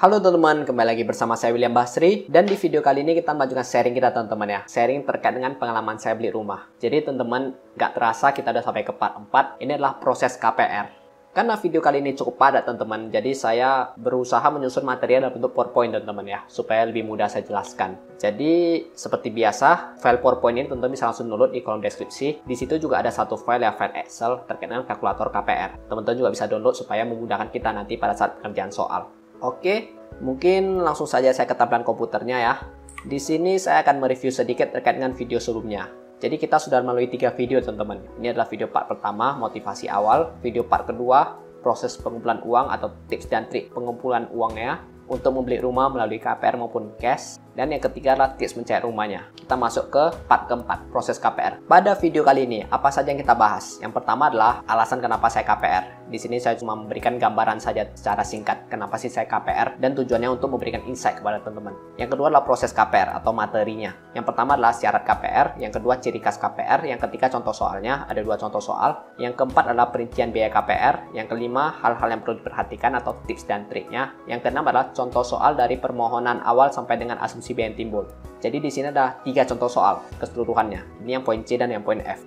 Halo teman-teman, kembali lagi bersama saya William Basri. Dan di video kali ini kita lanjutkan sharing kita teman-teman ya. Sharing terkait dengan pengalaman saya beli rumah. Jadi teman-teman, gak terasa kita udah sampai ke part 4. Ini adalah proses KPR. Karena video kali ini cukup padat teman-teman, jadi saya berusaha menyusun materi dalam bentuk PowerPoint teman-teman ya, supaya lebih mudah saya jelaskan. Jadi seperti biasa, file PowerPoint ini teman-teman bisa langsung download di kolom deskripsi. Di situ juga ada satu file ya, file Excel terkait dengan kalkulator KPR. Teman-teman juga bisa download supaya memudahkan kita nanti pada saat pekerjaan soal. Oke, mungkin langsung saja saya ke tampilan komputernya ya. Di sini saya akan mereview sedikit terkait dengan video sebelumnya. Jadi kita sudah melalui 3 video teman-teman. Ini adalah video part pertama, motivasi awal. Video part kedua, proses pengumpulan uang atau tips dan trik pengumpulan uangnya untuk membeli rumah melalui KPR maupun cash. Dan yang ketiga adalah tips mencari rumahnya. Kita masuk ke part keempat, proses KPR. Pada video kali ini, apa saja yang kita bahas? Yang pertama adalah alasan kenapa saya KPR. Di sini saya cuma memberikan gambaran saja secara singkat kenapa sih saya KPR dan tujuannya untuk memberikan insight kepada teman-teman. Yang kedua adalah proses KPR atau materinya. Yang pertama adalah syarat KPR, yang kedua ciri khas KPR, yang ketiga contoh soalnya, ada 2 contoh soal. Yang keempat adalah perincian biaya KPR, yang kelima hal-hal yang perlu diperhatikan atau tips dan triknya. Yang keenam adalah contoh soal dari permohonan awal sampai dengan asumsi biaya yang timbul. Jadi di sini ada 3 contoh soal keseluruhannya. Ini yang poin C dan yang poin F.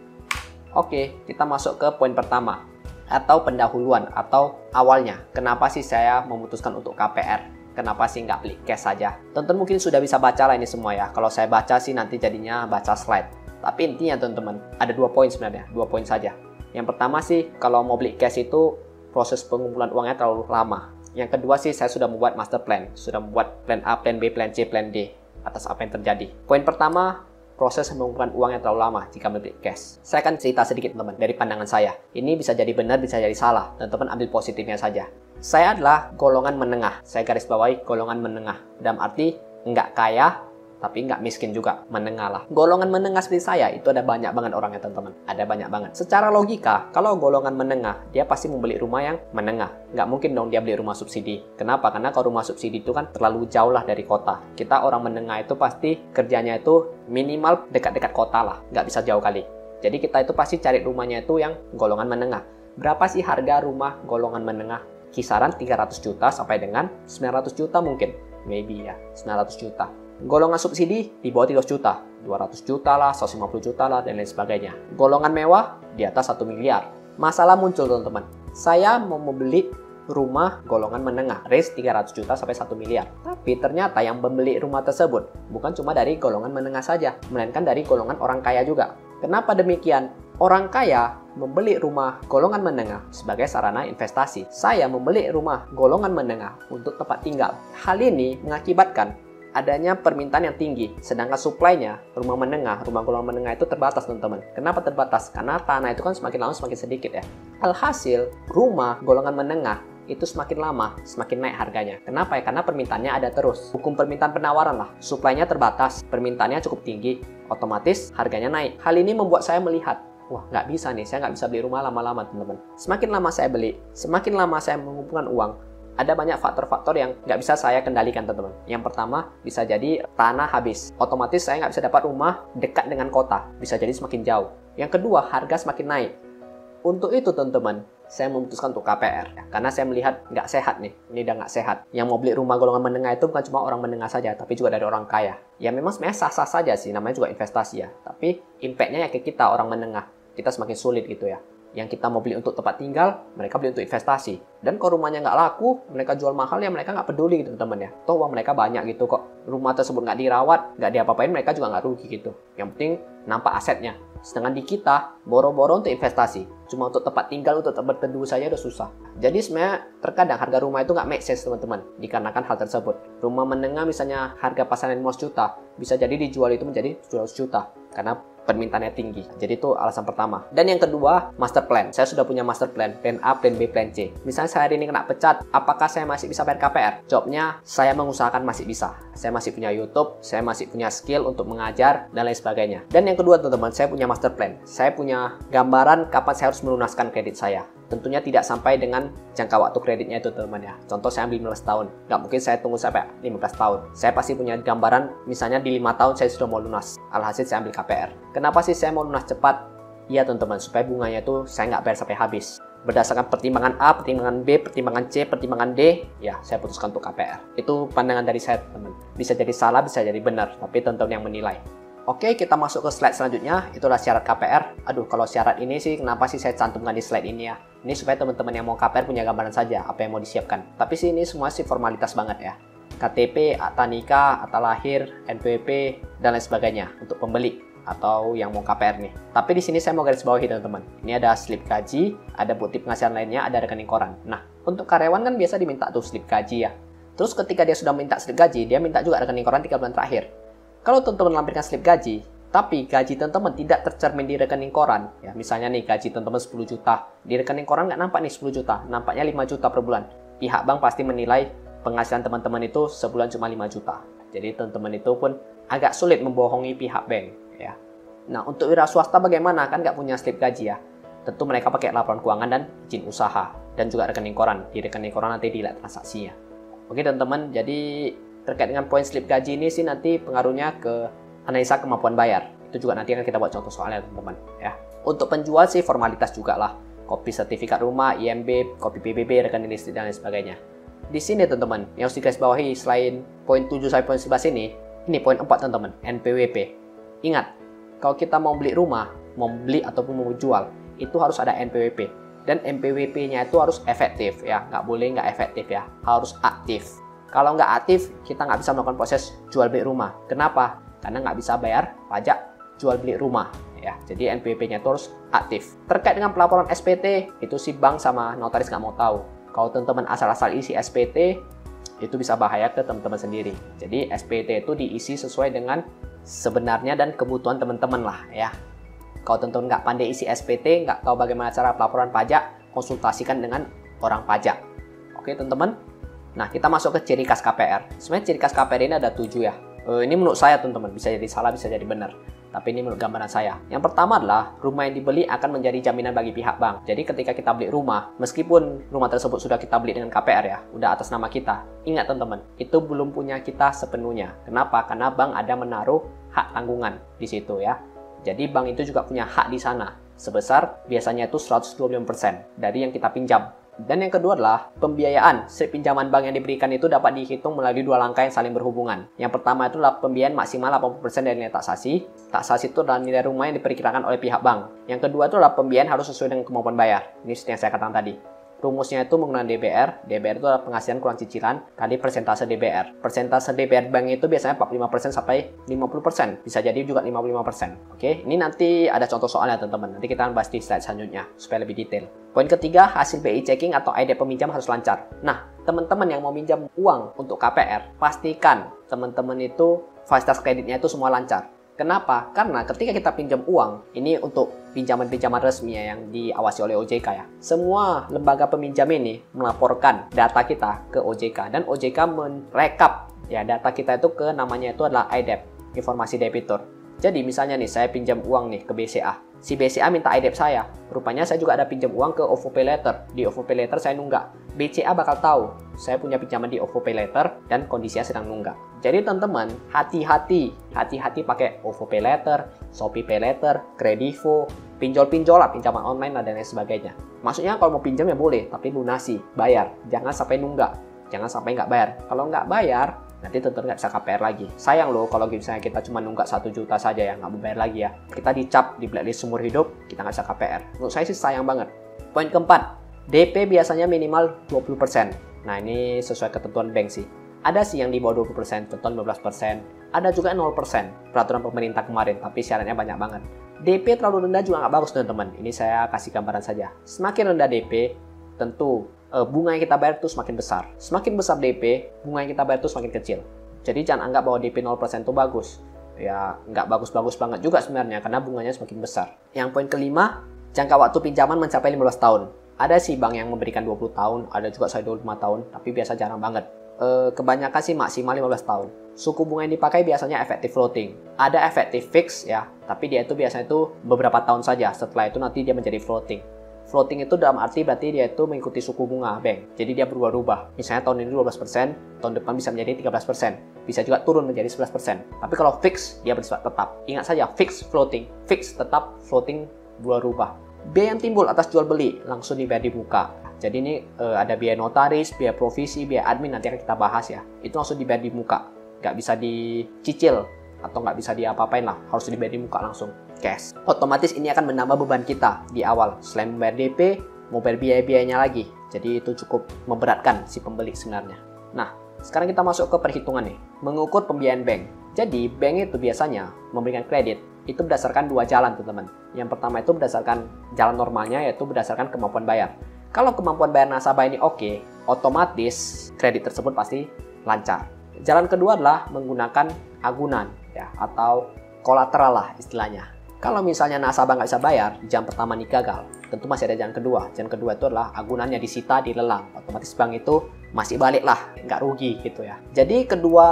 Oke, kita masuk ke poin pertama atau pendahuluan atau awalnya. Kenapa sih saya memutuskan untuk KPR? Kenapa sih nggak beli cash saja? Teman-teman mungkin sudah bisa baca lah ini semua ya. Kalau saya baca sih nanti jadinya baca slide. Tapi intinya teman-teman, ada 2 poin sebenarnya, 2 poin saja. Yang pertama sih, kalau mau beli cash itu proses pengumpulan uangnya terlalu lama. Yang kedua sih, saya sudah membuat master plan. Sudah membuat plan A, plan B, plan C, plan D atas apa yang terjadi. Poin pertama, proses pengumpulan uang yang terlalu lama jika membeli cash. Saya akan cerita sedikit teman-teman dari pandangan saya. Ini bisa jadi benar, bisa jadi salah. Teman-teman ambil positifnya saja. Saya adalah golongan menengah. Saya garis bawahi golongan menengah. Dalam arti nggak kaya, tapi nggak miskin juga. Menengah lah. Golongan menengah seperti saya itu ada banyak banget orangnya teman-teman. Ada banyak banget. Secara logika, kalau golongan menengah, dia pasti membeli rumah yang menengah. Nggak mungkin dong dia beli rumah subsidi. Kenapa? Karena kalau rumah subsidi itu kan terlalu jauh lah dari kota. Kita orang menengah itu pasti kerjanya itu minimal dekat-dekat kota lah. Nggak bisa jauh kali. Jadi kita itu pasti cari rumahnya itu yang golongan menengah. Berapa sih harga rumah golongan menengah? Kisaran 300 juta sampai dengan 900 juta mungkin. Maybe ya, 900 juta. Golongan subsidi di bawah 300 juta. 200 juta lah, 150 juta lah, dan lain sebagainya. Golongan mewah di atas 1 miliar. Masalah muncul teman-teman. Saya mau membeli rumah golongan menengah, range 300 juta sampai 1 miliar. Tapi ternyata yang membeli rumah tersebut bukan cuma dari golongan menengah saja, melainkan dari golongan orang kaya juga. Kenapa demikian? Orang kaya membeli rumah golongan menengah sebagai sarana investasi. Saya membeli rumah golongan menengah untuk tempat tinggal. Hal ini mengakibatkan adanya permintaan yang tinggi, sedangkan supply-nya rumah menengah, rumah golongan menengah itu terbatas teman-teman. Kenapa terbatas? Karena tanah itu kan semakin lama semakin sedikit ya. Alhasil, rumah golongan menengah itu semakin lama, semakin naik harganya. Kenapa ya? Karena permintaannya ada terus. Hukum permintaan penawaran lah. Supply-nya terbatas, permintaannya cukup tinggi, otomatis harganya naik. Hal ini membuat saya melihat, wah nggak bisa nih, saya nggak bisa beli rumah lama-lama teman-teman. Semakin lama saya beli, semakin lama saya mengumpulkan uang, ada banyak faktor-faktor yang nggak bisa saya kendalikan teman-teman. Yang pertama, bisa jadi tanah habis. Otomatis saya nggak bisa dapat rumah dekat dengan kota. Bisa jadi semakin jauh. Yang kedua, harga semakin naik. Untuk itu teman-teman, saya memutuskan untuk KPR. Karena saya melihat nggak sehat nih. Ini udah nggak sehat. Yang mau beli rumah golongan menengah itu bukan cuma orang menengah saja, tapi juga dari orang kaya. Ya memang sebenarnya sah-sah saja sih, namanya juga investasi ya. Tapi impact-nya ya ke kita orang menengah. Kita semakin sulit gitu ya. Yang kita mau beli untuk tempat tinggal, mereka beli untuk investasi. Dan kalau rumahnya nggak laku, mereka jual mahal ya mereka nggak peduli gitu teman-teman ya. Toh uang mereka banyak gitu kok. Rumah tersebut nggak dirawat, nggak diapa-apain, mereka juga nggak rugi gitu. Yang penting nampak asetnya. Sedangkan di kita, boro-boro untuk investasi. Cuma untuk tempat tinggal, untuk tempat teduh saja udah susah. Jadi sebenarnya terkadang harga rumah itu nggak make sense teman-teman. Dikarenakan hal tersebut. Rumah menengah misalnya harga pasaran 15 juta, bisa jadi dijual itu menjadi 200 juta. Karena permintaannya tinggi. Jadi itu alasan pertama. Dan yang kedua, master plan. Saya sudah punya master plan. Plan A, plan B, plan C. Misalnya saya hari ini kena pecat, apakah saya masih bisa bayar KPR? Jawabnya, saya mengusahakan masih bisa. Saya masih punya YouTube, saya masih punya skill untuk mengajar, dan lain sebagainya. Dan yang kedua teman-teman, saya punya master plan. Saya punya gambaran kapan saya harus melunaskan kredit saya. Tentunya tidak sampai dengan jangka waktu kreditnya itu teman-teman ya. Contoh saya ambil 15 tahun. Nggak mungkin saya tunggu sampai 15 tahun. Saya pasti punya gambaran, misalnya di 5 tahun saya sudah mau lunas. Alhasil saya ambil KPR. Kenapa sih saya mau lunas cepat? Iya teman-teman, supaya bunganya itu saya nggak bayar sampai habis. Berdasarkan pertimbangan A, pertimbangan B, pertimbangan C, pertimbangan D, ya saya putuskan untuk KPR. Itu pandangan dari saya, teman. Bisa jadi salah, bisa jadi benar, tapi teman-teman yang menilai. Oke, kita masuk ke slide selanjutnya. Itulah syarat KPR. Aduh, kalau syarat ini sih, kenapa sih saya cantumkan di slide ini ya? Ini supaya teman-teman yang mau KPR punya gambaran saja apa yang mau disiapkan. Tapi sih ini semua sih formalitas banget ya. KTP, akta nikah, akta lahir, NPWP, dan lain sebagainya untuk pembeli atau yang mau KPR nih. Tapi di sini saya mau garis bawahi teman-teman. Ini ada slip gaji, ada bukti penghasilan lainnya, ada rekening koran. Nah, untuk karyawan kan biasa diminta tuh slip gaji ya. Terus ketika dia sudah minta slip gaji, dia minta juga rekening koran 3 bulan terakhir. Kalau teman-teman lampirkan slip gaji, tapi gaji teman-teman tidak tercermin di rekening koran, ya misalnya nih gaji teman-teman 10 juta, di rekening koran nggak nampak nih 10 juta, nampaknya 5 juta per bulan. Pihak bank pasti menilai penghasilan teman-teman itu sebulan cuma 5 juta. Jadi teman-teman itu pun agak sulit membohongi pihak bank. Ya. Nah, untuk wira swasta bagaimana? Kan nggak punya slip gaji ya. Tentu mereka pakai laporan keuangan dan izin usaha. Dan juga rekening koran. Di rekening koran nanti dilihat transaksinya. Oke teman-teman, jadi terkait dengan poin slip gaji ini sih nanti pengaruhnya ke analisa kemampuan bayar. Itu juga nanti akan kita buat contoh soalnya teman-teman. Ya. Untuk penjual sih formalitas juga lah. Kopi sertifikat rumah, IMB, kopi PBB, rekening listrik, dan lain sebagainya. Di sini teman-teman, yang harus digarisbawahi selain poin 7 sampai poin 11 ini poin 4 teman-teman, NPWP. Ingat, kalau kita mau beli rumah, mau beli ataupun mau jual, itu harus ada NPWP. Dan NPWP-nya itu harus efektif ya, nggak boleh nggak efektif ya, harus aktif. Kalau nggak aktif, kita nggak bisa melakukan proses jual beli rumah. Kenapa? Karena nggak bisa bayar pajak jual beli rumah ya. Jadi NPWP-nya itu harus aktif. Terkait dengan pelaporan SPT, itu si bank sama notaris nggak mau tahu. Kalau teman-teman asal-asal isi SPT, itu bisa bahaya ke teman-teman sendiri. Jadi SPT itu diisi sesuai dengan sebenarnya dan kebutuhan teman-teman lah ya. Kalau teman-teman nggak pandai isi SPT, nggak tahu bagaimana cara pelaporan pajak, konsultasikan dengan orang pajak. Oke teman-teman. Nah, kita masuk ke ciri khas KPR. Sebenarnya ciri khas KPR ini ada 7 ya. Ini menurut saya teman-teman, bisa jadi salah, bisa jadi benar. Tapi ini menurut gambaran saya. Yang pertama adalah rumah yang dibeli akan menjadi jaminan bagi pihak bank. Jadi ketika kita beli rumah, meskipun rumah tersebut sudah kita beli dengan KPR ya, udah atas nama kita. Ingat teman-teman, itu belum punya kita sepenuhnya. Kenapa? Karena bank ada menaruh hak tanggungan di situ ya. Jadi bank itu juga punya hak di sana. Sebesar biasanya itu 125% dari yang kita pinjam. Dan yang kedua adalah pembiayaan. Pinjaman bank yang diberikan itu dapat dihitung melalui 2 langkah yang saling berhubungan. Yang pertama itu adalah pembiayaan maksimal 80% dari nilai taksasi. Taksasi itu adalah nilai rumah yang diperkirakan oleh pihak bank. Yang kedua itu adalah pembiayaan harus sesuai dengan kemampuan bayar. Ini yang saya katakan tadi. Rumusnya itu menggunakan DBR. DBR itu adalah penghasilan kurang cicilan kali persentase DBR. Persentase DBR bank itu biasanya 45% sampai 50%. Bisa jadi juga 55%. Oke, ini nanti ada contoh soalnya teman-teman. Nanti kita akan bahas di slide selanjutnya supaya lebih detail. Poin ketiga, hasil BI checking atau ID peminjam harus lancar. Nah, teman-teman yang mau minjam uang untuk KPR, pastikan teman-teman itu fasilitas kreditnya itu semua lancar. Kenapa? Karena ketika kita pinjam uang, ini untuk pinjaman-pinjaman resmi ya, yang diawasi oleh OJK ya. Semua lembaga peminjam ini melaporkan data kita ke OJK dan OJK merekap ya data kita itu ke namanya itu adalah IDEP, informasi debitur. Jadi misalnya nih saya pinjam uang nih ke BCA. Si BCA minta IDEP saya. Rupanya saya juga ada pinjam uang ke OVO Pay Letter. Di OVO Pay Letter saya nunggak. BCA bakal tahu saya punya pinjaman di OVO Pay Letter dan kondisinya sedang nunggak. Jadi teman-teman, hati-hati pakai OVO Pay Letter, Shopee Pay Letter, Kredivo, pinjol-pinjol lah, pinjaman online dan lain sebagainya. Maksudnya kalau mau pinjam ya boleh, tapi lunasi, bayar. Jangan sampai nunggak, jangan sampai nggak bayar. Kalau nggak bayar, nanti tentu nggak bisa KPR lagi. Sayang loh kalau misalnya kita cuma nunggak 1 juta saja ya, nggak mau bayar lagi ya. Kita dicap di blacklist seumur hidup, kita nggak bisa KPR. Menurut saya sih sayang banget. Poin keempat, DP biasanya minimal 20%. Nah ini sesuai ketentuan bank sih. Ada sih yang di bawah 20%, contoh 15%. Ada juga 0%, peraturan pemerintah kemarin, tapi syaratnya banyak banget. DP terlalu rendah juga nggak bagus teman-teman. Ini saya kasih gambaran saja. Semakin rendah DP, tentu bunga yang kita bayar itu semakin besar. Semakin besar DP, bunga yang kita bayar itu semakin kecil. Jadi jangan anggap bahwa DP 0% itu bagus. Ya nggak bagus-bagus banget juga sebenarnya, karena bunganya semakin besar. Yang poin kelima, jangka waktu pinjaman mencapai 15 tahun. Ada sih bank yang memberikan 20 tahun, ada juga saya 25 tahun, tapi biasa jarang banget. Kebanyakan sih maksimal 15 tahun. Suku bunga yang dipakai biasanya efektif floating. Ada efektif fix ya, tapi dia itu biasanya itu beberapa tahun saja. Setelah itu nanti dia menjadi floating. Floating itu dalam arti berarti dia itu mengikuti suku bunga bank. Jadi dia berubah-ubah. Misalnya tahun ini 12%, tahun depan bisa menjadi 13%. Bisa juga turun menjadi 11%. Tapi kalau fix, dia bersifat tetap. Ingat saja, fix floating. Fix tetap, floating berubah-ubah. Biaya yang timbul atas jual beli langsung dibayar di muka. Jadi ini ada biaya notaris, biaya provisi, biaya admin, nanti akan kita bahas ya. Itu langsung dibayar di muka. Nggak bisa dicicil atau nggak bisa diapa-apain lah. Harus dibayar di muka langsung, cash. Otomatis ini akan menambah beban kita di awal. Selain membayar DP, mau bayar biaya-biayanya lagi. Jadi itu cukup memberatkan si pembeli sebenarnya. Nah, sekarang kita masuk ke perhitungan nih. Mengukur pembiayaan bank. Jadi, bank itu biasanya memberikan kredit itu berdasarkan dua jalan, teman-teman. Yang pertama itu berdasarkan jalan normalnya, yaitu berdasarkan kemampuan bayar. Kalau kemampuan bayar nasabah ini oke, otomatis kredit tersebut pasti lancar. Jalan kedua adalah menggunakan agunan, ya, atau kolateral lah istilahnya. Kalau misalnya nasabah nggak bisa bayar, jalan pertama ini gagal, tentu masih ada jalan kedua. Jalan kedua itu adalah agunannya disita, dilelang. Otomatis bank itu masih balik lah, nggak rugi gitu ya. Jadi kedua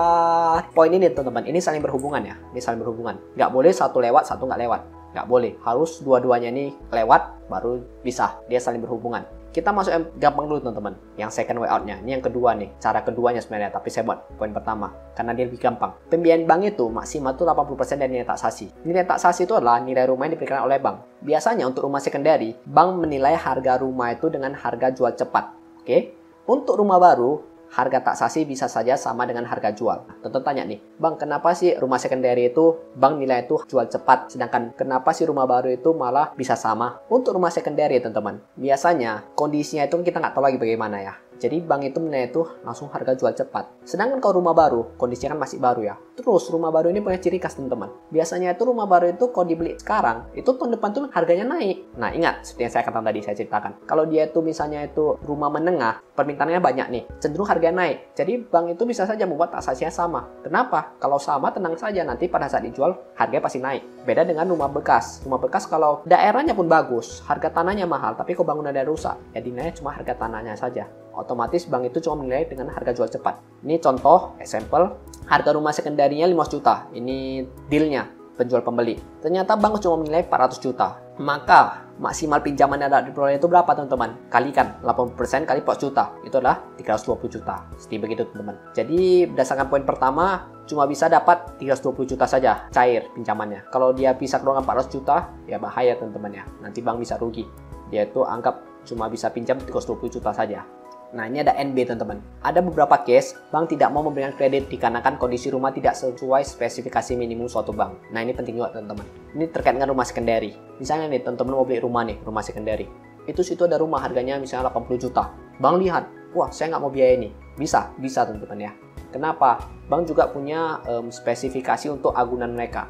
poin ini teman-teman, ini saling berhubungan ya. Ini saling berhubungan. Nggak boleh satu lewat, satu nggak lewat. Nggak boleh. Harus dua-duanya ini lewat, baru bisa. Dia saling berhubungan. Kita masuk yang gampang dulu teman-teman. Yang second way out-nya. Ini yang kedua nih. Cara keduanya sebenarnya. Tapi saya buat poin pertama. Karena dia lebih gampang. Pembiayaan bank itu maksimal tuh 80% dari nilai taksasi. Nilai taksasi itu adalah nilai rumah yang diberikan oleh bank. Biasanya untuk rumah secondary, bank menilai harga rumah itu dengan harga jual cepat. Oke? Untuk rumah baru, harga taksasi bisa saja sama dengan harga jual. Tentu tanya nih, Bang, kenapa sih rumah secondary itu bank nilai itu jual cepat, sedangkan kenapa sih rumah baru itu malah bisa sama? Untuk rumah secondary, teman-teman, biasanya kondisinya itu kita nggak tahu lagi bagaimana ya. Jadi bank itu menilai itu langsung harga jual cepat. Sedangkan kalau rumah baru, kondisinya kan masih baru ya. Terus rumah baru ini punya ciri khas teman-teman. Biasanya itu rumah baru itu kalau dibeli sekarang, itu tahun depan tuh harganya naik. Nah ingat, seperti yang saya katakan tadi, saya ceritakan. Kalau dia itu misalnya itu rumah menengah, permintaannya banyak nih, cenderung harganya naik. Jadi bank itu bisa saja membuat taksasinya sama. Kenapa? Kalau sama tenang saja, nanti pada saat dijual harganya pasti naik. Beda dengan rumah bekas. Rumah bekas kalau daerahnya pun bagus, harga tanahnya mahal, tapi kalau bangunannya rusak, ya dinilai cuma harga tanahnya saja. Otomatis bank itu cuma menilai dengan harga jual cepat. Ini contoh, example, harga rumah sekunderinya 15 juta. Ini dealnya, penjual pembeli. Ternyata bank cuma menilai 400 juta. Maka maksimal pinjaman yang dapat diperoleh itu berapa teman-teman? Kalikan 80% kali 4 juta. Itu adalah 320 juta. Seperti begitu teman-teman. Jadi berdasarkan poin pertama, cuma bisa dapat 320 juta saja cair pinjamannya. Kalau dia bisa keluarkan 400 juta, ya bahaya teman-teman ya. Nanti bank bisa rugi. Dia itu anggap cuma bisa pinjam 320 juta saja. Nah, ini ada NB teman-teman. Ada beberapa case, bank tidak mau memberikan kredit dikarenakan kondisi rumah tidak sesuai spesifikasi minimum suatu bank. Nah, ini penting juga teman-teman. Ini terkait dengan rumah secondary. Misalnya nih, teman-teman mau beli rumah nih, rumah secondary. Itu situ ada rumah harganya misalnya 80 juta. Bank lihat, wah saya nggak mau biaya ini. Bisa teman-teman ya. Kenapa? Bank juga punya spesifikasi untuk agunan mereka.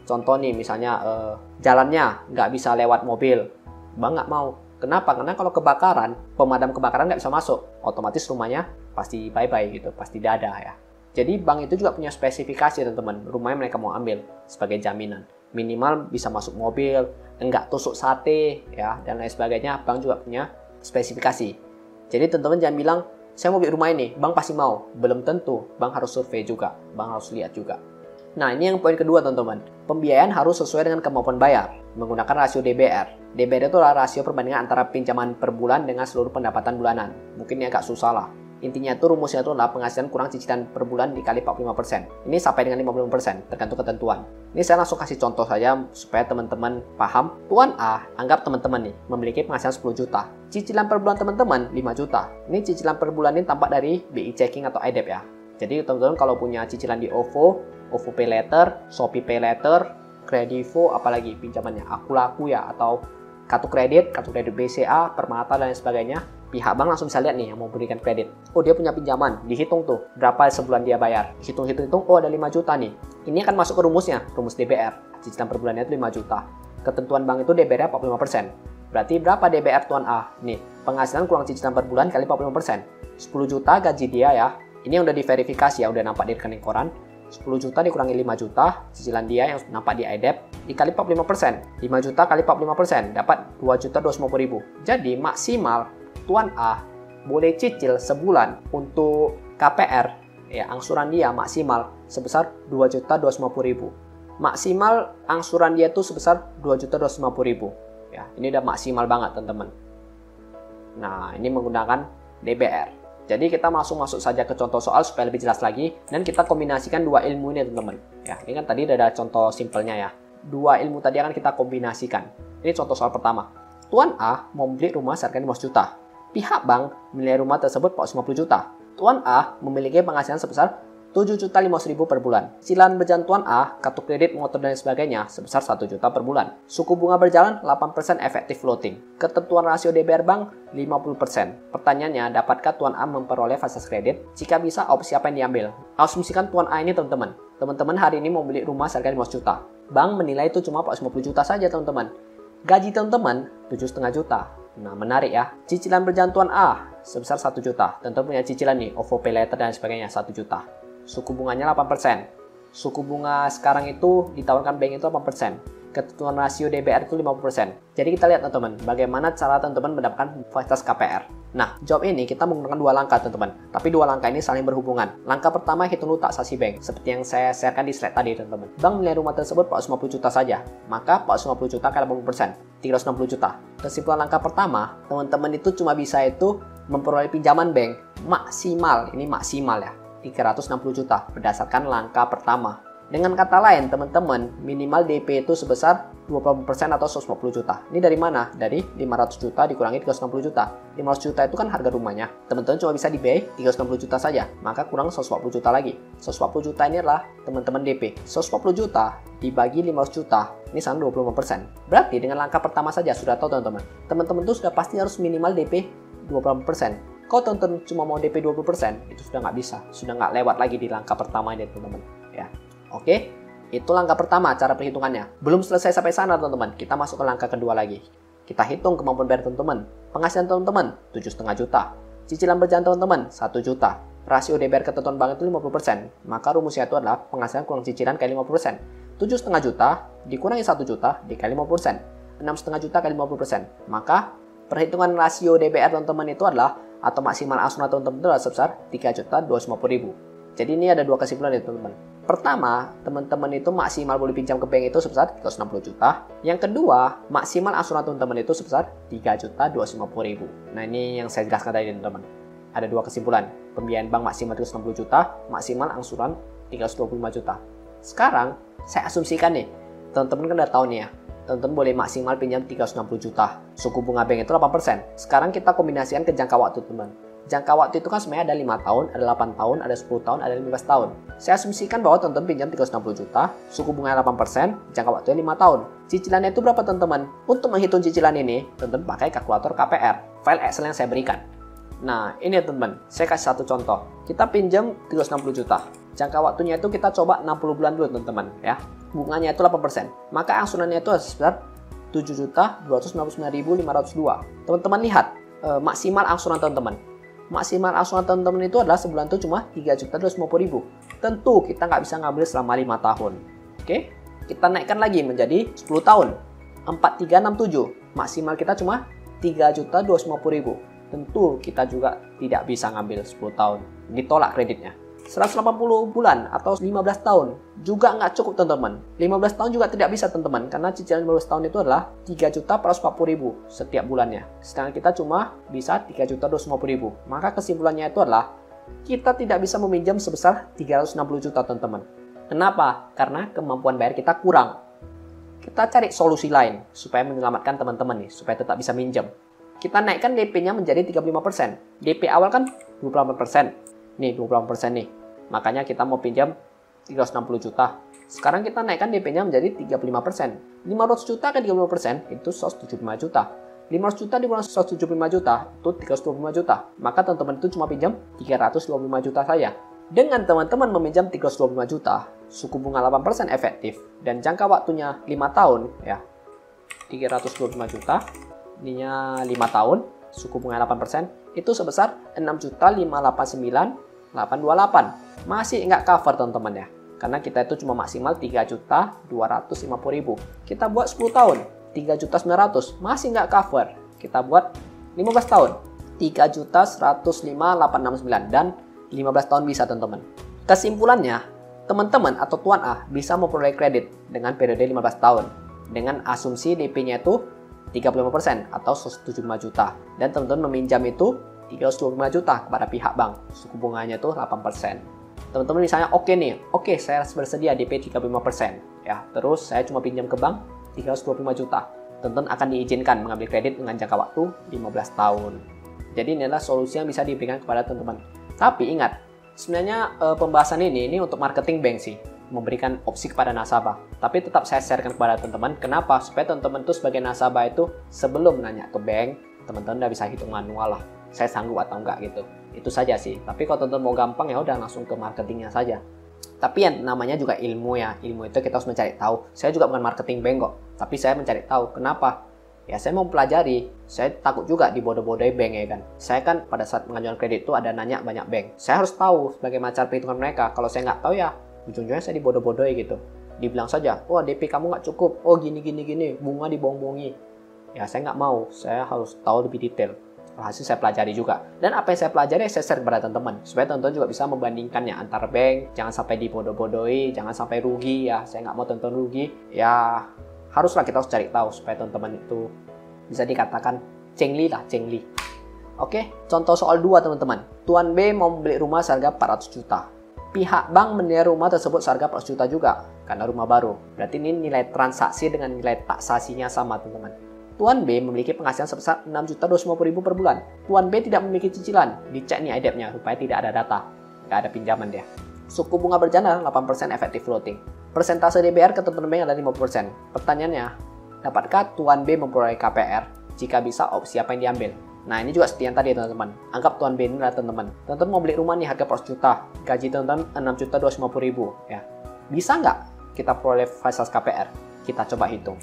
Contoh nih, misalnya jalannya nggak bisa lewat mobil. Bank nggak mau. Kenapa? Karena kalau kebakaran, pemadam kebakaran nggak bisa masuk. Otomatis rumahnya pasti bye-bye gitu, pasti dadah ya. Jadi bank itu juga punya spesifikasi teman-teman, rumahnya mereka mau ambil sebagai jaminan. Minimal bisa masuk mobil, enggak tusuk sate, ya, dan lain sebagainya. Bank juga punya spesifikasi. Jadi teman-teman jangan bilang, saya mau beli rumah ini, bank pasti mau. Belum tentu, bank harus survei juga, bank harus lihat juga. Nah, ini yang poin kedua teman-teman. Pembiayaan harus sesuai dengan kemampuan bayar, menggunakan rasio DBR. DBR itu adalah rasio perbandingan antara pinjaman per bulan dengan seluruh pendapatan bulanan. Mungkin ini agak susah lah. Intinya itu rumusnya itu adalah penghasilan kurang cicilan per bulan dikali 45%. Ini sampai dengan 50%, tergantung ketentuan. Ini saya langsung kasih contoh saja supaya teman-teman paham. Tuan A, anggap teman-teman nih memiliki penghasilan 10 juta. Cicilan per bulan teman-teman 5 juta. Ini cicilan per bulan ini tampak dari BI Checking atau iDebt ya. Jadi teman-teman kalau punya cicilan di OVO Pay Later, Shopee Pay Later, Kredivo, apalagi pinjamannya Aku Laku ya, atau kartu kredit BCA, Permata dan lain sebagainya, pihak bank langsung bisa lihat nih yang mau berikan kredit. Oh dia punya pinjaman, dihitung tuh berapa sebulan dia bayar. Hitung, oh ada 5 juta nih. Ini akan masuk ke rumusnya, rumus DBR. Cicilan per bulannya itu 5 juta. Ketentuan bank itu DBR-nya 45%. Berarti berapa DBR Tuan A? Nih, penghasilan kurang cicilan per bulan kali 45%. 10 juta gaji dia ya. Ini yang udah diverifikasi ya, udah nampak di rekening koran. 10 juta dikurangi 5 juta, cicilan dia yang nampak di iDebt, dikali 45%. 5 juta kali 45%, dapat 2.250.000. Jadi maksimal Tuan A boleh cicil sebulan untuk KPR, ya angsuran dia maksimal sebesar 2.250.000. Maksimal angsuran dia itu sebesar 2.250.000. Ya, ini udah maksimal banget teman-teman. Nah, ini menggunakan DBR. Jadi kita langsung masuk saja ke contoh soal supaya lebih jelas lagi, dan kita kombinasikan dua ilmu ini teman-teman. Ya, ini kan tadi udah ada contoh simpelnya ya. Dua ilmu tadi akan kita kombinasikan. Ini contoh soal pertama. Tuan A mau beli rumah seharga 15 juta. Pihak bank menilai rumah tersebut 450 juta. Tuan A memiliki penghasilan sebesar 7.500.000 per bulan. Cicilan berjalan Tuan A, kartu kredit, motor, dan sebagainya sebesar 1 juta per bulan. Suku bunga berjalan 8% efektif floating. Ketentuan rasio DBR bank 50%. Pertanyaannya, dapatkah Tuan A memperoleh fasilitas kredit? Jika bisa, opsi apa yang diambil? Asumsikan Tuan A ini teman-teman. Teman-teman hari ini mau beli rumah seharga 15 juta. Bank menilai itu cuma 450 juta saja teman-teman. Gaji teman-teman 7,5 juta. Nah, menarik ya. Cicilan berjalan Tuan A sebesar 1 juta. Tentu punya cicilan nih, OVO Pay Later dan sebagainya 1 juta. Suku bunganya 8%. Suku bunga sekarang itu ditawarkan bank itu 8%. Ketentuan rasio DBR itu 50%. Jadi kita lihat teman-teman, bagaimana cara teman-teman mendapatkan fasilitas KPR. Nah, jawab ini kita menggunakan 2 langkah teman-teman. Tapi 2 langkah ini saling berhubungan. Langkah pertama, hitung dulu taksasi bank. Seperti yang saya sharekan di slide tadi teman-teman. Bank menilai rumah tersebut 450 juta saja. Maka 450 juta kali 80%. 360 juta. Kesimpulan langkah pertama, teman-teman itu cuma bisa itu memperoleh pinjaman bank maksimal. Ini maksimal ya. 360 juta berdasarkan langkah pertama. Dengan kata lain, teman-teman, minimal DP itu sebesar 20% atau 150 juta. Ini dari mana? Dari 500 juta dikurangi 360 juta. 500 juta itu kan harga rumahnya. Teman-teman cuma bisa dibayar 360 juta saja. Maka kurang 140 juta lagi. 140 juta ini adalah teman-teman DP. 140 juta dibagi 500 juta. Ini sama 25%. Berarti dengan langkah pertama saja sudah tahu teman-teman. Teman-teman itu sudah pasti harus minimal DP 20%. Kalau teman-teman cuma mau DP 20%, itu sudah nggak bisa. Sudah nggak lewat lagi di langkah pertama ini teman-teman. Ya. Oke, itu langkah pertama cara perhitungannya. Belum selesai sampai sana teman-teman, kita masuk ke langkah kedua lagi. Kita hitung kemampuan bayar teman-teman. Penghasilan teman-teman 7,5 juta. Cicilan berjalan teman-teman 1 juta. Rasio DBR ketentuan bank itu 50%. Maka rumusnya itu adalah penghasilan kurang cicilan kali 50%. 7,5 juta dikurangi 1 juta dikali 50%. 6,5 juta kali 50%. Maka perhitungan rasio DBR teman-teman itu adalah atau maksimal asuransi teman-teman itu adalah sebesar 3.250.000. Jadi ini ada 2 kesimpulan ya teman-teman. Pertama, teman-teman itu maksimal boleh pinjam ke bank itu sebesar 360 juta. Yang kedua, maksimal asuransi teman-teman itu sebesar 3.250.000. Nah, ini yang saya jelaskan tadi teman-teman. Ada 2 kesimpulan. Pembiayaan bank maksimal 360 juta, maksimal angsuran 325 juta. Sekarang, saya asumsikan nih, teman-teman kan udah tahu nih ya, teman-teman boleh maksimal pinjam 360 juta. Suku bunga bank itu 8%. Sekarang kita kombinasikan ke jangka waktu teman. Jangka waktu itu kan sebenarnya ada 5 tahun, ada 8 tahun, ada 10 tahun, ada 15 tahun. Saya asumsikan bahwa teman-teman pinjam 360 juta, suku bunga 8%, jangka waktunya 5 tahun. Cicilannya itu berapa teman-teman? Untuk menghitung cicilan ini, teman-teman pakai kalkulator KPR, file Excel yang saya berikan. Nah, ini ya teman-teman, saya kasih satu contoh. Kita pinjam 360 juta. Jangka waktunya itu kita coba 60 bulan dulu teman-teman ya. Bunganya itu 8%. Maka angsurannya itu sebesar 7.299.502. Teman-teman lihat, maksimal angsuran teman-teman. Maksimal angsuran teman-teman itu adalah sebulan itu cuma 3.250.000. Tentu kita nggak bisa ngambil selama 5 tahun. Oke, kita naikkan lagi menjadi 10 tahun. 4367. Maksimal kita cuma 3.250.000. Tentu kita juga tidak bisa ngambil 10 tahun. Ditolak kreditnya. 180 bulan atau 15 tahun juga nggak cukup teman-teman. 15 tahun juga tidak bisa teman-teman, karena cicilan 15 tahun itu adalah 3.440.000 setiap bulannya. Sedangkan kita cuma bisa 3.250.000. Maka kesimpulannya itu adalah kita tidak bisa meminjam sebesar 360 juta teman-teman. Kenapa? Karena kemampuan bayar kita kurang. Kita cari solusi lain supaya menyelamatkan teman-teman nih, supaya tetap bisa minjam. Kita naikkan DP-nya menjadi 35%. DP awal kan 28%. Nih 28% nih. Makanya kita mau pinjam 360 juta. Sekarang kita naikkan DP-nya menjadi 35%. 500 juta kan 35% itu 175 juta. 500 juta dikurangi 175 juta itu 325 juta. Maka teman-teman itu cuma pinjam 325 juta saja. Dengan teman-teman meminjam 325 juta, suku bunga 8% efektif dan jangka waktunya 5 tahun ya. 325 juta, ininya 5 tahun, suku bunga 8%, itu sebesar 6.589.828. Masih nggak cover teman-teman ya. Karena kita itu cuma maksimal 3.250.000. Kita buat 10 tahun, 3.900.000. Masih nggak cover. Kita buat 15 tahun, 3.105.869. Dan 15 tahun bisa teman-teman. Kesimpulannya, teman-teman atau Tuan A bisa memperoleh kredit dengan periode 15 tahun. Dengan asumsi DP-nya itu 35% atau 175 juta. Dan teman-teman meminjam itu 325 juta kepada pihak bank. Suku bunganya itu 8%. Teman-teman misalnya oke saya bersedia DP 35% ya. Terus saya cuma pinjam ke bank 325 juta. teman-teman akan diizinkan mengambil kredit dengan jangka waktu 15 tahun. Jadi ini adalah solusi yang bisa diberikan kepada teman-teman. Tapi ingat, sebenarnya pembahasan ini untuk marketing bank sih, memberikan opsi kepada nasabah. Tapi tetap saya sharekan kepada teman-teman, kenapa? Supaya teman-teman itu sebagai nasabah itu sebelum nanya ke bank, teman-teman udah bisa hitung manual lah, saya sanggup atau enggak gitu. Itu saja sih. Tapi kalau teman-teman mau gampang ya udah langsung ke marketingnya saja. Tapi yang namanya juga ilmu ya. Ilmu itu kita harus mencari tahu. Saya juga bukan marketing bank kok. Tapi saya mencari tahu. Kenapa? Ya saya mau pelajari. Saya takut juga dibodoh-bodohi bank ya kan. Saya kan pada saat mengajukan kredit itu ada nanya banyak bank. Saya harus tahu bagaimana cara perhitungan mereka. Kalau saya nggak tahu ya ujung-ujungnya saya dibodoh-bodohi gitu. Dibilang saja, wah DP kamu nggak cukup. Oh gini, bunga dibohong-bohongi. Ya saya nggak mau. Saya harus tahu lebih detail. Hasil saya pelajari juga. Dan apa yang saya pelajari saya share kepada teman-teman. Supaya teman-teman juga bisa membandingkannya antar bank. Jangan sampai dibodoh-bodohi, jangan sampai rugi ya. Saya nggak mau teman-teman rugi. Ya haruslah kita harus cari tahu supaya teman-teman itu bisa dikatakan cengli lah, cengli. Oke, contoh soal 2 teman-teman. Tuan B mau membeli rumah seharga 400 juta. Pihak bank menilai rumah tersebut seharga 400 juta juga karena rumah baru. Berarti ini nilai transaksi dengan nilai taksasinya sama teman-teman. Tuan B memiliki penghasilan sebesar 6.250.000 per bulan. Tuan B tidak memiliki cicilan. Dicek nih IDEP-nya, rupanya tidak ada data. Nggak ada pinjaman dia. Suku bunga berjangka 8% efektif floating. Persentase DBR ke teman-teman bank adalah 50%. Pertanyaannya, dapatkah Tuan B memperoleh KPR? Jika bisa, opsi apa yang diambil? Nah, ini juga seperti yang tadi teman-teman. Anggap Tuan B ini adalah teman-teman. Teman-teman mau beli rumah nih harga 400 juta. Gaji teman-teman 6.250.000. Ya. Bisa nggak kita peroleh fasilitas KPR? Kita coba hitung.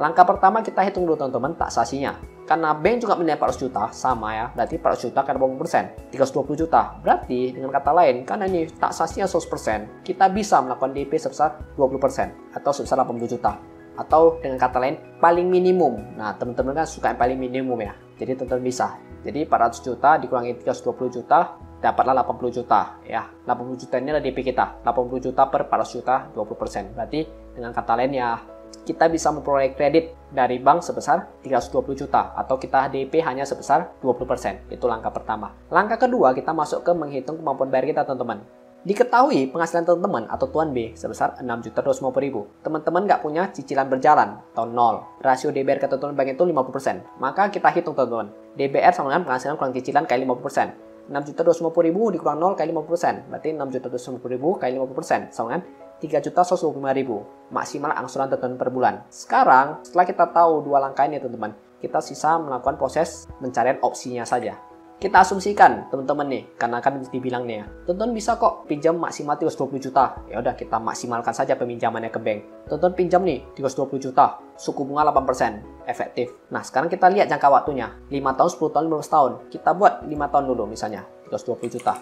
Langkah pertama kita hitung dulu teman-teman taksasinya. Karena bank juga menilai 400 juta, sama ya. Berarti 400 juta kan 80%, 320 juta. Berarti dengan kata lain, karena ini taksasinya 100%, kita bisa melakukan DP sebesar 20% atau sebesar 80 juta. Atau dengan kata lain, paling minimum. Nah, teman-teman kan suka yang paling minimum ya. Jadi teman-teman bisa. Jadi 400 juta dikurangi 320 juta, dapatlah 80 juta. Ya, 80 juta ini adalah DP kita. 80 juta per 400 juta, 20%. Berarti dengan kata lain ya, kita bisa memperoleh kredit dari bank sebesar 320 juta atau kita DP hanya sebesar 20%. Itu langkah pertama. Langkah kedua kita masuk ke menghitung kemampuan bayar kita teman-teman. Diketahui penghasilan teman-teman atau Tuan B sebesar 6.250.000. Teman-teman nggak punya cicilan berjalan atau 0. Rasio DBR ke teman-teman bank itu 50%. Maka kita hitung teman-teman. DBR sama dengan penghasilan kurang cicilan kali 50%. 6.250.000 dikurang 0 kali 50%. Berarti 6.250.000 kali 50% sama dengan 3.125.000 maksimal angsuran teman-teman per bulan. Sekarang, setelah kita tahu dua langkah ini teman-teman, kita sisa melakukan proses pencarian opsinya saja. Kita asumsikan teman-teman nih, karena kan dibilang nih ya, teman-teman bisa kok pinjam maksimal 320 juta. Ya udah kita maksimalkan saja peminjamannya ke bank. Teman-teman pinjam nih 320 juta, suku bunga 8%, efektif. Nah, sekarang kita lihat jangka waktunya, 5 tahun, 10 tahun, 15 tahun. Kita buat 5 tahun dulu misalnya, 320 juta.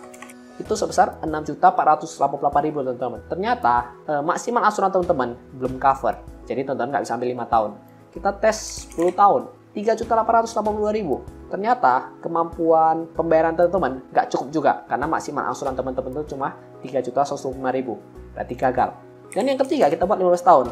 Itu sebesar 6.488.000 teman-teman. Ternyata maksimal asuran teman-teman belum cover. Jadi teman-teman nggak bisa ambil 5 tahun. Kita tes 10 tahun, 3.882.000. Ternyata kemampuan pembayaran teman-teman nggak cukup juga. Karena maksimal asuran teman-teman itu cuma 3.125.000. Berarti gagal. Dan yang ketiga kita buat 15 tahun.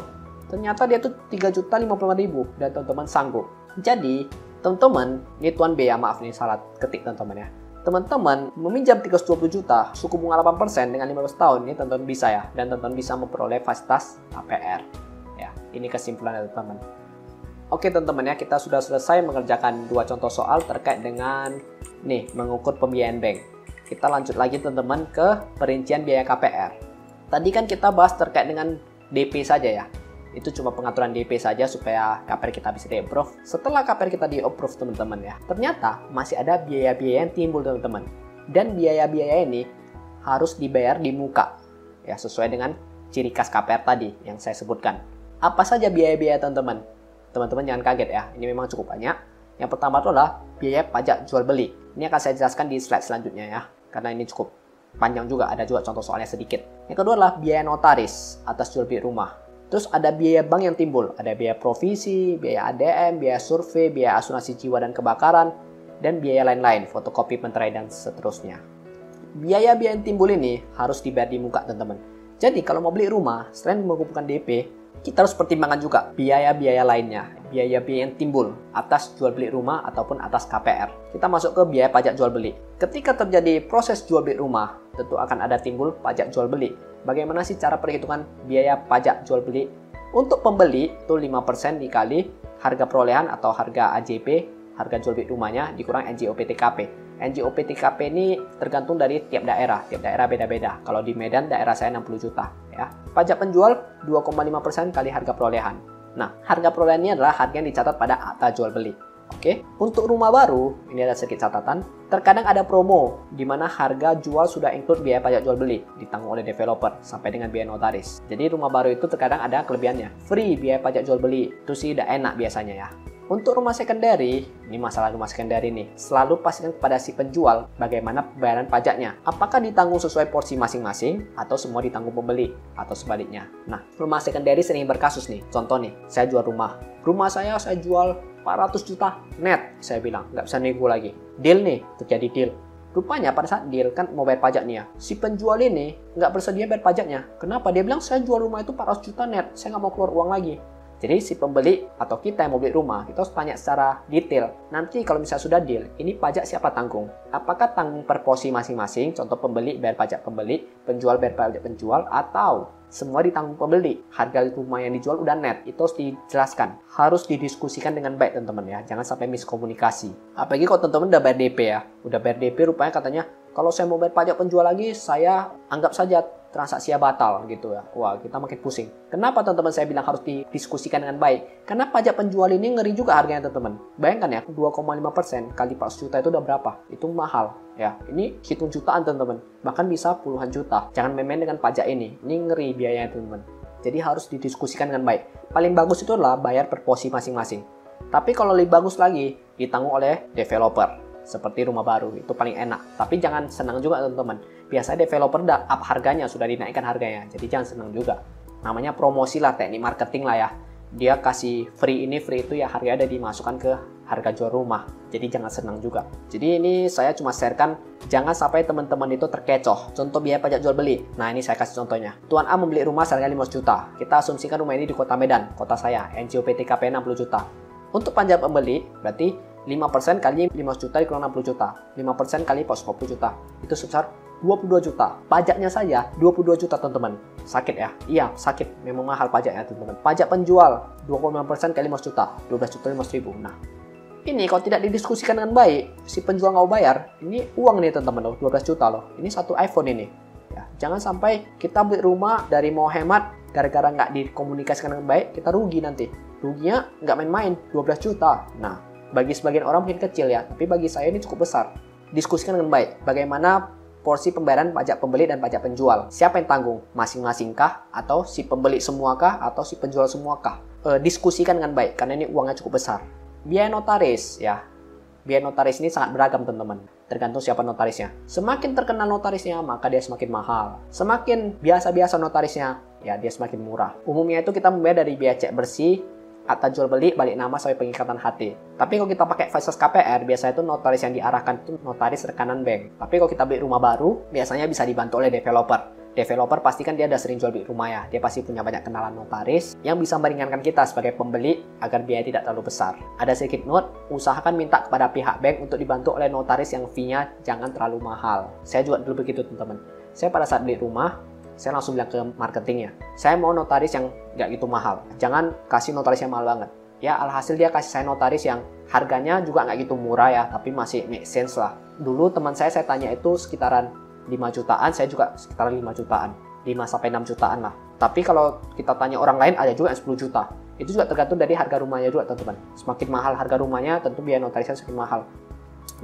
Ternyata dia tuh 3.055.000 dan teman-teman sanggup. Jadi teman-teman, ini Tuan B ya, maaf nih salah ketik teman-teman ya. Teman-teman meminjam 320 juta, suku bunga 8% dengan 15 tahun, ini teman-teman bisa ya. Dan teman-teman bisa memperoleh fasilitas KPR. Ya, ini kesimpulannya teman-teman. Oke teman-teman ya, kita sudah selesai mengerjakan dua contoh soal terkait dengan nih mengukur pembiayaan bank. Kita lanjut lagi teman-teman ke perincian biaya KPR. Tadi kan kita bahas terkait dengan DP saja ya. Itu cuma pengaturan DP saja supaya KPR kita bisa di-approve. Setelah KPR kita di-approve teman-teman ya, ternyata masih ada biaya-biaya yang timbul teman-teman. Dan biaya-biaya ini harus dibayar di muka. Ya, sesuai dengan ciri khas KPR tadi yang saya sebutkan. Apa saja biaya-biaya teman-teman? Teman-teman jangan kaget ya, ini memang cukup banyak. Yang pertama adalah biaya pajak jual beli. Ini akan saya jelaskan di slide selanjutnya ya, karena ini cukup panjang juga, ada juga contoh soalnya sedikit. Yang kedua adalah biaya notaris atas jual beli rumah. Terus ada biaya bank yang timbul, ada biaya provisi, biaya ADM, biaya survei, biaya asuransi jiwa dan kebakaran, dan biaya lain-lain, fotokopi meterai dan seterusnya. Biaya-biaya yang timbul ini harus dibayar di muka teman-teman. Jadi kalau mau beli rumah, selain mengumpulkan DP, kita harus pertimbangkan juga biaya-biaya lainnya, biaya-biaya yang timbul atas jual beli rumah ataupun atas KPR. Kita masuk ke biaya pajak jual beli. Ketika terjadi proses jual beli rumah, tentu akan ada timbul pajak jual beli. Bagaimana sih cara perhitungan biaya pajak jual beli? Untuk pembeli itu 5% dikali harga perolehan atau harga AJP, harga jual beli rumahnya, dikurang NJOP/TKP. NJOP/TKP ini tergantung dari tiap daerah beda-beda. Kalau di Medan, daerah saya 60 juta. Ya. Pajak penjual 2,5% kali harga perolehan. Nah, harga perolehan ini adalah harga yang dicatat pada akta jual beli. Oke, untuk rumah baru, ini ada sedikit catatan, terkadang ada promo di mana harga jual sudah include biaya pajak jual beli, ditanggung oleh developer, sampai dengan biaya notaris. Jadi rumah baru itu terkadang ada kelebihannya, free biaya pajak jual beli, itu sih udah enak biasanya ya. Untuk rumah secondary, ini masalah rumah secondary nih, selalu pastikan kepada si penjual bagaimana pembayaran pajaknya. Apakah ditanggung sesuai porsi masing-masing, atau semua ditanggung pembeli, atau sebaliknya. Nah, rumah secondary sering berkasus nih, contoh nih, saya jual rumah saya jual 400 juta net, saya bilang, nggak bisa nego lagi. Deal nih, terjadi deal. Rupanya pada saat deal kan mau bayar pajak nih ya, si penjual ini nggak bersedia bayar pajaknya. Kenapa? Dia bilang saya jual rumah itu 400 juta net, saya nggak mau keluar uang lagi. Jadi si pembeli atau kita yang mau beli rumah, kita harus tanya secara detail. Nanti kalau misalnya sudah deal, ini pajak siapa tanggung? Apakah tanggung per porsi masing-masing? Contoh pembeli bayar pajak pembeli, penjual bayar pajak penjual, atau semua ditanggung pembeli? Harga rumah yang dijual udah net, itu harus dijelaskan. Harus didiskusikan dengan baik teman-teman ya, jangan sampai miskomunikasi. Apalagi kalau teman-teman udah bayar DP ya, udah bayar DP rupanya katanya, kalau saya mau bayar pajak penjual lagi, saya anggap saja transaksinya batal gitu ya. Wah, kita makin pusing. Kenapa teman-teman saya bilang harus didiskusikan dengan baik? Karena pajak penjual ini ngeri juga harganya teman-teman. Bayangkan ya, 2,5% kali 400 juta itu udah berapa? Itu mahal ya. Ini hitung jutaan teman-teman. Bahkan bisa puluhan juta. Jangan main-main dengan pajak ini. Ini ngeri biayanya teman-teman. Jadi harus didiskusikan dengan baik. Paling bagus itu adalah bayar per porsi masing-masing. Tapi kalau lebih bagus lagi, ditanggung oleh developer. Seperti rumah baru, itu paling enak. Tapi jangan senang juga teman-teman. Biasanya developer udah up harganya, sudah dinaikkan harganya. Jadi jangan senang juga. Namanya promosi lah, teknik marketing lah ya. Dia kasih free ini, free itu ya, harganya ada dimasukkan ke harga jual rumah. Jadi jangan senang juga. Jadi ini saya cuma sharekan, jangan sampai teman-teman itu terkecoh. Contoh biaya pajak jual beli. Nah ini saya kasih contohnya. Tuan A membeli rumah seharga 500 juta. Kita asumsikan rumah ini di kota Medan, kota saya. NJOP/TKP 60 juta. Untuk pajak pembeli, berarti 5% kali 5 juta dikurang 60 juta. 5% kali 40 juta. Itu sebesar 22 juta. Pajaknya saja 22 juta teman-teman. Sakit ya? Iya, sakit. Memang mahal pajaknya teman-teman. Pajak penjual 25% kali 5 juta. 12 juta 500 ribu. Nah, ini kalau tidak didiskusikan dengan baik, si penjual nggak mau bayar, ini uang nih teman-teman loh, 12 juta loh. Ini satu iPhone ini. Ya, jangan sampai kita beli rumah dari mau hemat, gara-gara nggak dikomunikasikan dengan baik, kita rugi nanti. Ruginya nggak main-main, 12 juta. Nah, bagi sebagian orang mungkin kecil ya, tapi bagi saya ini cukup besar. Diskusikan dengan baik, bagaimana porsi pembayaran pajak pembeli dan pajak penjual. Siapa yang tanggung? Masing-masing kah? Atau si pembeli semua kah? Atau si penjual semua kah? Diskusikan dengan baik, karena ini uangnya cukup besar. Biaya notaris ya. Biaya notaris ini sangat beragam teman-teman. Tergantung siapa notarisnya. Semakin terkenal notarisnya, maka dia semakin mahal. Semakin biasa-biasa notarisnya, ya dia semakin murah. Umumnya itu kita membayar dari biaya cek bersih, akta jual beli, balik nama, sampai pengikatan HT. Tapi kalau kita pakai fasilitas KPR, biasanya itu notaris yang diarahkan itu notaris rekanan bank. Tapi kalau kita beli rumah baru, biasanya bisa dibantu oleh developer. Developer pastikan dia udah sering jual beli rumah ya. Dia pasti punya banyak kenalan notaris yang bisa meringankan kita sebagai pembeli agar biaya tidak terlalu besar. Ada sedikit note, usahakan minta kepada pihak bank untuk dibantu oleh notaris yang fee-nya jangan terlalu mahal. Saya juga dulu begitu teman-teman. Saya pada saat beli rumah, saya langsung bilang ke marketingnya, saya mau notaris yang nggak gitu mahal. Jangan kasih notaris yang mahal banget. Ya, alhasil dia kasih saya notaris yang harganya juga nggak gitu murah ya, tapi masih make sense lah. Dulu teman saya tanya itu sekitaran 5 jutaan, saya juga sekitaran 5 jutaan. 5-6 jutaan lah. Tapi kalau kita tanya orang lain, ada juga yang 10 juta. Itu juga tergantung dari harga rumahnya juga teman-teman. Semakin mahal harga rumahnya, tentu biaya notarisnya semakin mahal.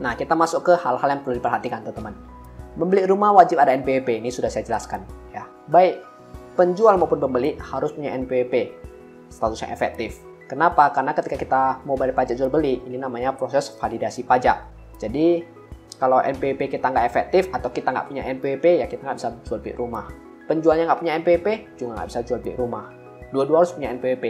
Nah, kita masuk ke hal-hal yang perlu diperhatikan teman-teman. Membeli rumah wajib ada NPWP, ini sudah saya jelaskan ya. Baik penjual maupun pembeli harus punya NPWP, statusnya efektif. Kenapa? Karena ketika kita mau bayar pajak jual beli, ini namanya proses validasi pajak. Jadi kalau NPWP kita nggak efektif atau kita nggak punya NPWP, ya kita nggak bisa jual beli rumah. Penjualnya nggak punya NPWP, juga nggak bisa jual beli rumah. Dua-dua harus punya NPWP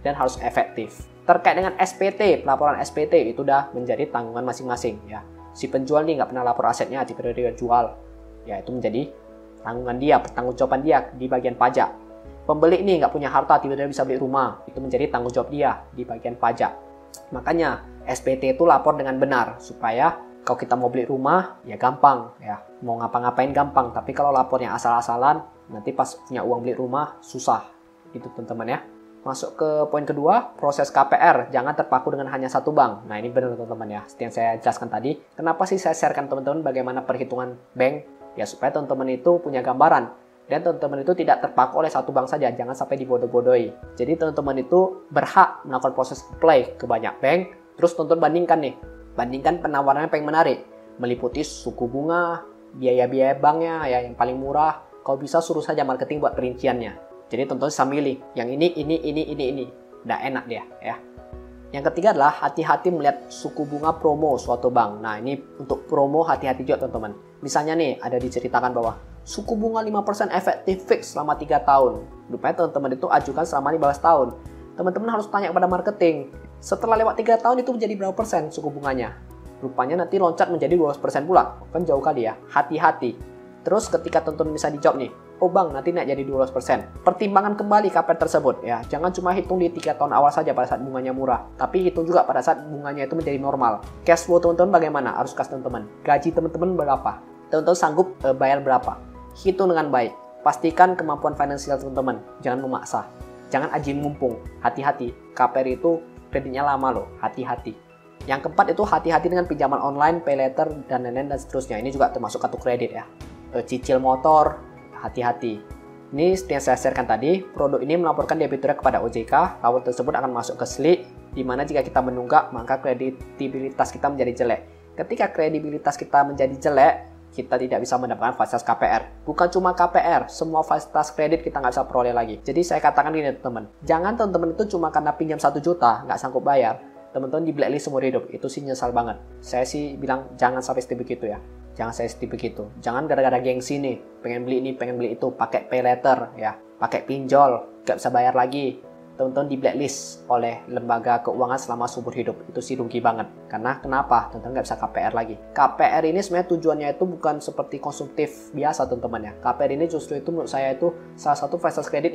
dan harus efektif. Terkait dengan SPT, pelaporan SPT itu udah menjadi tanggungan masing-masing ya. Si penjual nih nggak pernah lapor asetnya di periode jual, ya itu menjadi tanggungan dia, pertanggungjawaban dia di bagian pajak. Pembeli nih nggak punya harta, tiba-tiba bisa beli rumah, itu menjadi tanggung jawab dia di bagian pajak. Makanya SPT itu lapor dengan benar, supaya kalau kita mau beli rumah, ya gampang ya, mau ngapa-ngapain gampang. Tapi kalau lapornya asal-asalan, nanti pas punya uang beli rumah, susah gitu teman-teman ya. Masuk ke poin kedua, proses KPR. Jangan terpaku dengan hanya satu bank. Nah, ini benar teman-teman ya. Seperti yang saya jelaskan tadi. Kenapa sih saya sharekan teman-teman bagaimana perhitungan bank? Ya, supaya teman-teman itu punya gambaran. Dan teman-teman itu tidak terpaku oleh satu bank saja. Jangan sampai dibodoh-bodohi. Jadi teman-teman itu berhak melakukan proses apply ke banyak bank. Terus teman-teman bandingkan nih. Bandingkan penawarannya yang paling menarik. Meliputi suku bunga, biaya-biaya banknya ya yang paling murah. Kalau bisa suruh saja marketing buat perinciannya. Jadi teman-teman bisa milih yang ini. Udah enak dia ya. Yang ketiga adalah hati-hati melihat suku bunga promo suatu bank. Nah, ini untuk promo hati-hati juga teman-teman. Misalnya nih ada diceritakan bahwa suku bunga 5% efektif fix selama 3 tahun. Rupanya teman-teman itu ajukan selama 15 tahun. Teman-teman harus tanya kepada marketing. Setelah lewat 3 tahun itu menjadi berapa persen suku bunganya? Rupanya nanti loncat menjadi 12% pula. Kan jauh kali ya. Hati-hati. Terus ketika teman-teman bisa dijawab nih, oh bang nanti naik jadi 12%. Pertimbangkan kembali KPR tersebut ya. Jangan cuma hitung di 3 tahun awal saja pada saat bunganya murah. Tapi hitung juga pada saat bunganya itu menjadi normal. Cash flow teman-teman bagaimana? Arus kas teman-teman. Gaji teman-teman berapa? Teman-teman sanggup bayar berapa? Hitung dengan baik. Pastikan kemampuan finansial teman-teman. Jangan memaksa. Jangan aji mumpung. Hati-hati. KPR itu kreditnya lama loh. Hati-hati. Yang keempat itu hati-hati dengan pinjaman online, pay later, dan lain-lain dan seterusnya. Ini juga termasuk kartu kredit ya. Cicil motor, hati-hati. Ini seperti yang saya sharekan tadi, produk ini melaporkan debiturnya kepada OJK, laporan tersebut akan masuk ke SLIK, di mana jika kita menunggak, maka kredibilitas kita menjadi jelek. Ketika kredibilitas kita menjadi jelek, kita tidak bisa mendapatkan fasilitas KPR. Bukan cuma KPR, semua fasilitas kredit kita nggak bisa peroleh lagi. Jadi saya katakan gini teman-teman, jangan teman-teman itu cuma karena pinjam 1 juta, nggak sanggup bayar, teman-teman di blacklist seumur hidup. Itu sih nyesal banget. Saya sih bilang jangan sampai seperti begitu ya. Jangan saya seperti begitu. Jangan gara-gara gengsi nih, pengen beli ini, pengen beli itu, pakai pay later ya, pakai pinjol, nggak bisa bayar lagi. Teman-teman di blacklist oleh lembaga keuangan selama seumur hidup. Itu sih rugi banget. Karena kenapa? Teman-teman nggak bisa KPR lagi. KPR ini sebenarnya tujuannya itu bukan seperti konsumtif biasa teman-teman ya. KPR ini justru itu menurut saya itu salah satu fasilitas kredit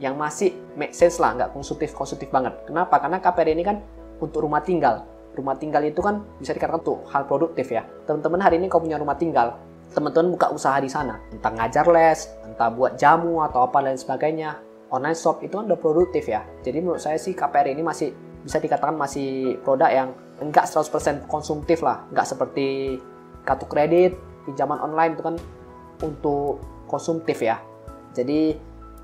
yang masih make sense lah, nggak konsumtif banget. Kenapa? Karena KPR ini kan untuk rumah tinggal. Rumah tinggal itu kan bisa dikatakan tuh hal produktif ya. Teman-teman hari ini kalau punya rumah tinggal, teman-teman buka usaha di sana. Entah ngajar les, entah buat jamu atau apa lain sebagainya. Online shop itu kan udah produktif ya. Jadi menurut saya sih KPR ini masih bisa dikatakan masih produk yang enggak 100% konsumtif lah. Enggak seperti kartu kredit, pinjaman online itu kan untuk konsumtif ya. Jadi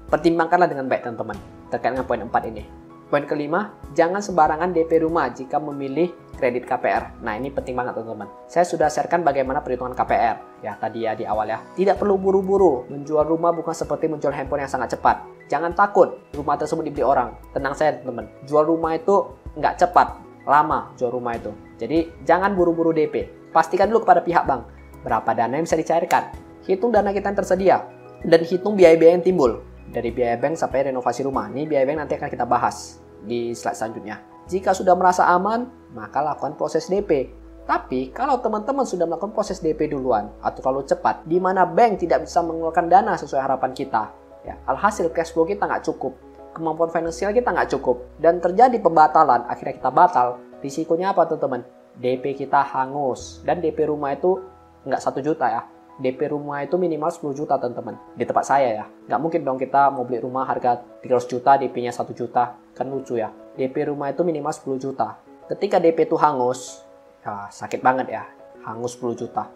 pertimbangkanlah dengan baik teman-teman terkait dengan poin 4 ini. Poin kelima, jangan sembarangan DP rumah jika memilih kredit KPR. Nah, ini penting banget teman-teman. Saya sudah sharekan bagaimana perhitungan KPR. Ya, tadi ya di awal ya. Tidak perlu buru-buru. Menjual rumah bukan seperti menjual handphone yang sangat cepat. Jangan takut rumah tersebut dibeli orang. Tenang saya teman-teman. Jual rumah itu nggak cepat. Lama jual rumah itu. Jadi, jangan buru-buru DP. Pastikan dulu kepada pihak bank. Berapa dana yang bisa dicairkan. Hitung dana kita yang tersedia. Dan hitung biaya-biaya yang timbul. Dari biaya bank sampai renovasi rumah. Ini biaya bank nanti akan kita bahas di slide selanjutnya. Jika sudah merasa aman, maka lakukan proses DP. Tapi kalau teman-teman sudah melakukan proses DP duluan atau terlalu cepat, di mana bank tidak bisa mengeluarkan dana sesuai harapan kita, ya, alhasil cash flow kita nggak cukup, kemampuan finansial kita nggak cukup, dan terjadi pembatalan, akhirnya kita batal. Risikonya apa teman-teman? DP kita hangus, dan DP rumah itu nggak 1 juta ya. DP rumah itu minimal 10 juta teman-teman. Di tempat saya ya. Nggak mungkin dong kita mau beli rumah harga 300 juta, DP-nya 1 juta. Kan lucu ya. DP rumah itu minimal 10 juta. Ketika DP itu hangus, ya sakit banget ya. Hangus 10 juta.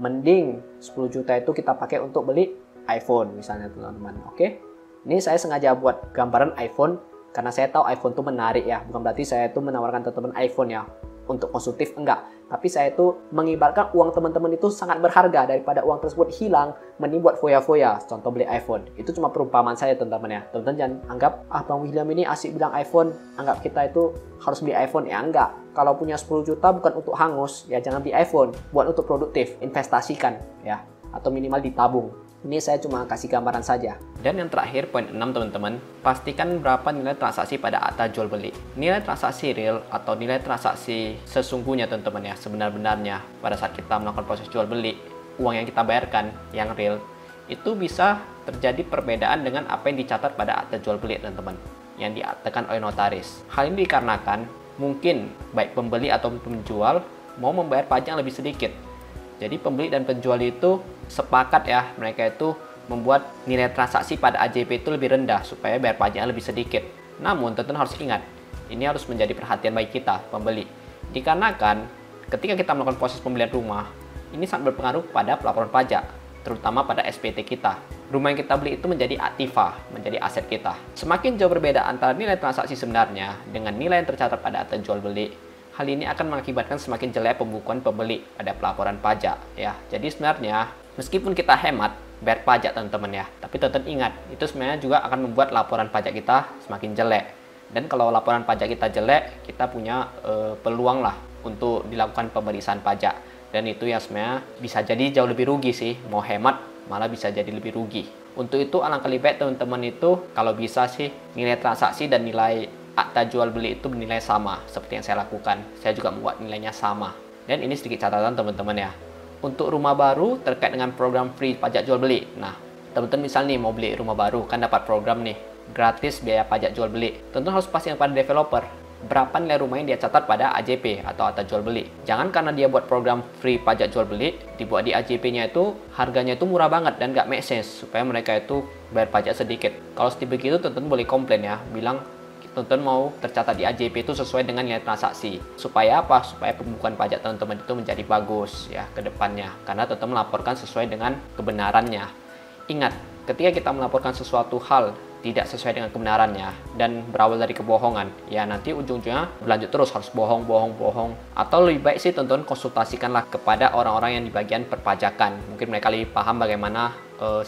Mending 10 juta itu kita pakai untuk beli iPhone misalnya teman-teman. Oke? Ini saya sengaja buat gambaran iPhone karena saya tahu iPhone itu menarik ya. Bukan berarti saya itu menawarkan teman-teman iPhone ya. Untuk konsumtif enggak, tapi saya itu mengibarkan uang teman-teman itu sangat berharga daripada uang tersebut hilang mending buat foya-foya, contoh beli iPhone. Itu cuma perumpamaan saya teman-teman ya. Teman-teman jangan anggap Bang William ini asik bilang iPhone, anggap kita itu harus beli iPhone. Ya enggak, kalau punya 10 juta bukan untuk hangus ya jangan beli iPhone, buat untuk produktif, investasikan ya, atau minimal ditabung. Ini saya cuma kasih gambaran saja. Dan yang terakhir, poin 6 teman-teman, pastikan berapa nilai transaksi pada akta jual beli. Nilai transaksi real atau nilai transaksi sesungguhnya teman-teman ya, sebenar-benarnya pada saat kita melakukan proses jual beli, uang yang kita bayarkan yang real, itu bisa terjadi perbedaan dengan apa yang dicatat pada akta jual beli teman-teman, yang diaktekan oleh notaris. Hal ini dikarenakan mungkin baik pembeli atau penjual mau membayar pajak yang lebih sedikit. Jadi pembeli dan penjual itu sepakat ya, mereka itu membuat nilai transaksi pada AJP itu lebih rendah supaya bayar pajaknya lebih sedikit. Namun, teman-teman harus ingat, ini harus menjadi perhatian bagi kita, pembeli. Dikarenakan, ketika kita melakukan proses pembelian rumah, ini sangat berpengaruh pada pelaporan pajak, terutama pada SPT kita. Rumah yang kita beli itu menjadi aktiva, menjadi aset kita. Semakin jauh berbeda antara nilai transaksi sebenarnya dengan nilai yang tercatat pada akta jual beli, hal ini akan mengakibatkan semakin jelek pembukuan pembeli pada pelaporan pajak. Ya, jadi sebenarnya, meskipun kita hemat, bayar pajak teman-teman ya, tapi tetap ingat, itu sebenarnya juga akan membuat laporan pajak kita semakin jelek. Dan kalau laporan pajak kita jelek, kita punya peluang lah untuk dilakukan pemeriksaan pajak. Dan itu yang sebenarnya bisa jadi jauh lebih rugi sih, mau hemat malah bisa jadi lebih rugi. Untuk itu alangkah lebih baik teman-teman itu kalau bisa sih nilai transaksi dan nilai akta jual beli itu bernilai sama seperti yang saya lakukan. Saya juga membuat nilainya sama. Dan ini sedikit catatan teman-teman ya. Untuk rumah baru terkait dengan program free pajak jual beli. Nah, teman-teman misal nih mau beli rumah baru kan dapat program nih gratis biaya pajak jual beli. Teman-teman harus pastikan pada developer berapa nilai rumah yang dia catat pada AJP atau akta jual beli. Jangan karena dia buat program free pajak jual beli, dibuat di AJP-nya itu harganya itu murah banget dan nggak make sense supaya mereka itu bayar pajak sedikit. Kalau seperti begitu teman-teman boleh komplain ya, bilang teman-teman mau tercatat di AJP itu sesuai dengan nilai transaksi. Supaya apa? Supaya pembukuan pajak teman-teman itu menjadi bagus ya ke depannya. Karena teman-teman melaporkan sesuai dengan kebenarannya. Ingat, ketika kita melaporkan sesuatu hal tidak sesuai dengan kebenarannya dan berawal dari kebohongan, ya nanti ujung-ujungnya berlanjut terus harus bohong. Atau lebih baik sih teman-teman konsultasikanlah kepada orang-orang yang di bagian perpajakan. Mungkin mereka lebih paham bagaimana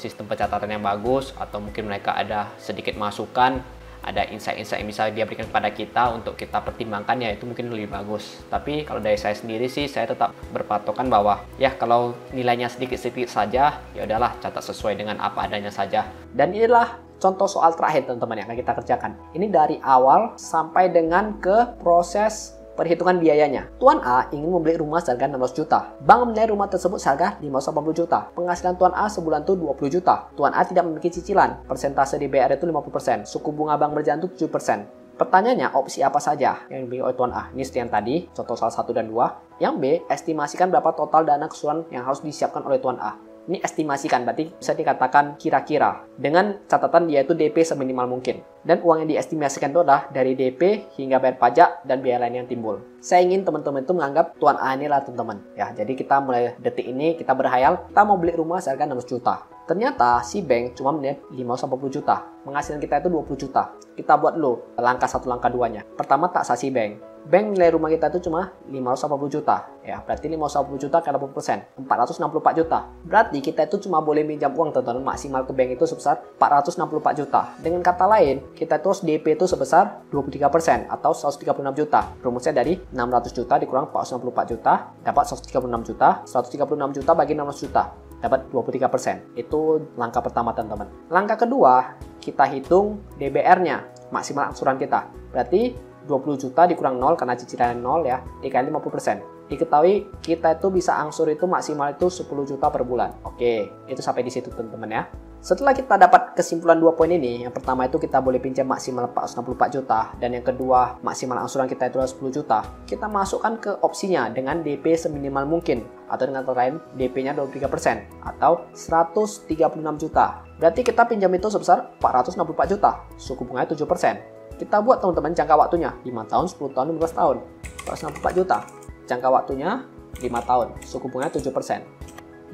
sistem pencatatan yang bagus, atau mungkin mereka ada sedikit masukan, ada insight-insight yang bisa dia berikan kepada kita untuk kita pertimbangkan, ya itu mungkin lebih bagus. Tapi kalau dari saya sendiri sih, saya tetap berpatokan bahwa ya kalau nilainya sedikit-sedikit saja, ya udahlah catat sesuai dengan apa adanya saja. Dan inilah contoh soal terakhir teman-teman yang akan kita kerjakan. Ini dari awal sampai dengan ke proses perhitungan biayanya. Tuan A ingin membeli rumah seharga 16 juta. Bank menilai rumah tersebut seharga 580 juta. Penghasilan Tuan A sebulan itu 20 juta. Tuan A tidak memiliki cicilan. Persentase DBR itu 50%. Suku bunga bank berjalan itu 7%. Pertanyaannya, opsi apa saja yang dibeli oleh Tuan A? Ini seperti yang tadi, contoh soal 1 dan 2. Yang B, estimasikan berapa total dana keseluruhan yang harus disiapkan oleh Tuan A. Ini estimasikan, berarti bisa dikatakan kira-kira. Dengan catatan dia itu DP seminimal mungkin. Dan uang yang diestimasikan itu adalah dari DP hingga bayar pajak dan biaya lain yang timbul. Saya ingin teman-teman itu menganggap Tuan A inilah teman-teman. Ya, jadi kita mulai detik ini kita berhayal, kita mau beli rumah seharga 16 juta. Ternyata si bank cuma menilai 580 juta. Penghasilan kita itu 20 juta. Kita buat dulu langkah 1, langkah 2-nya. Pertama, taksasi bank. Bank nilai rumah kita itu cuma 580 juta. Ya, berarti 580 juta kali 80%, 464 juta. Berarti kita itu cuma boleh minjam uang teman-teman maksimal ke bank itu sebesar 464 juta. Dengan kata lain, kita terus DP itu sebesar 23% atau 136 juta. Rumusnya dari 600 juta dikurang 464 juta, dapat 136 juta. 136 juta bagi 600 juta, dapat 23%. Itu langkah pertama teman-teman. Langkah kedua, kita hitung DBR-nya, maksimal angsuran kita. Berarti 20 juta dikurang 0 karena cicilan 0 ya, dikali 50%. Diketahui kita itu bisa angsur itu maksimal itu 10 juta per bulan. Oke, itu sampai di situ teman-teman ya. Setelah kita dapat kesimpulan 2 poin ini, yang pertama itu kita boleh pinjam maksimal 464 juta, dan yang kedua maksimal angsuran kita itu adalah 10 juta. Kita masukkan ke opsinya dengan DP seminimal mungkin, atau dengan kata lain DP-nya 23% atau 136 juta. Berarti kita pinjam itu sebesar 464 juta, suku bunganya 7%. Kita buat teman-teman jangka waktunya 5 tahun, 10 tahun, 15 tahun. 464 juta. Jangka waktunya 5 tahun, suku bunganya 7%.